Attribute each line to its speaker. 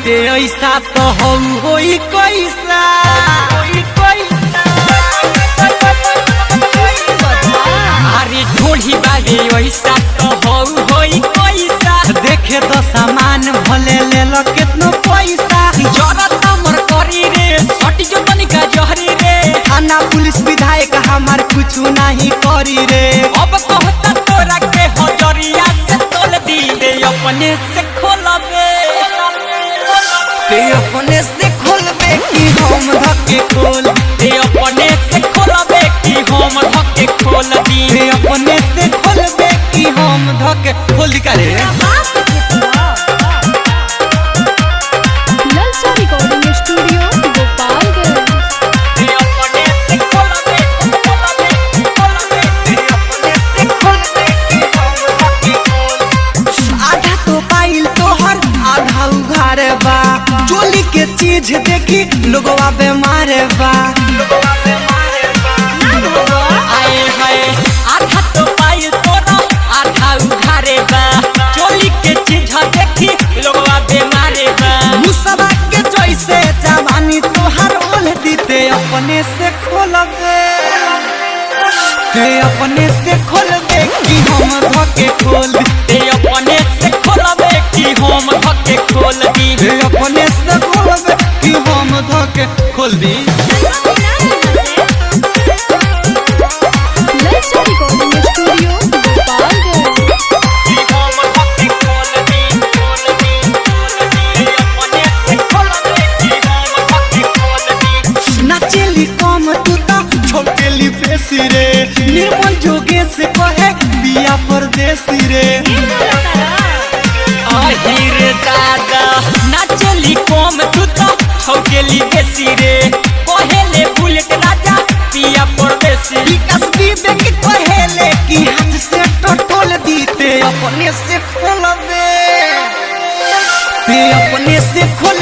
Speaker 1: ते ऐसा तो हम होई कैसा अरे ढोली बागे ऐसा तो हम होई कैसा देखे तो सामान भले ले लो कितनो पैसा जरूरत हमर करी रे सटी जो तनिका जहरी रे थाना पुलिस विधायक हमार कुछ नहीं करी रे अब कहता तोरा के हजरिया से तोल दी दे अपने से खोलबे ते अपने से खोलबे कि हम धक्के खोल ते अपने से खोलबे कि हम धक्के खोल दी ते अपने से खोलबे कि हम धक्के खोल दी करे
Speaker 2: ललचा रिकॉर्डिंग स्टूडियो गोपालगंज।
Speaker 1: ते अपने से खोलबे ते अपने से खोलबे कि हम धक्के खोल आधा तो पाइल तोहर आधा उघारे बा चोली के चीज देखी लोगवा बेमार बा आए हाय आधा तो पाइल तोरा आधा उघारे बा चोली के चीज देखी लोगवा बेमार बा मुसबा के जैसे जवानी तोहर ओल दीते अपने से खोलबे ते अपने से खोलबे कि हम धक्के खोल ते अपने से खोलबे कि हम धक्के खोल दी ते अपने से खोलबे कि हम धक्के खोल दी
Speaker 2: ललचा रिकॉर्डिंग स्टूडियो गोपालगंज।
Speaker 1: कि हम धक्के खोल दी ते अपने से खोलबे कि हम धक्के खोल दी नाचेली कम तू तो छोटेली बेसी रे निर्मल जोगे से कहे बिया परदेसी रे आहिर दादा नाचली कम तू तो छोटेली बेसी रे कहेले बुलेट राजा बिया परदेसी विकास बीबे के कहेले कि हाथ से टटोल दीते अपने से खोलबे ते अपने से खोल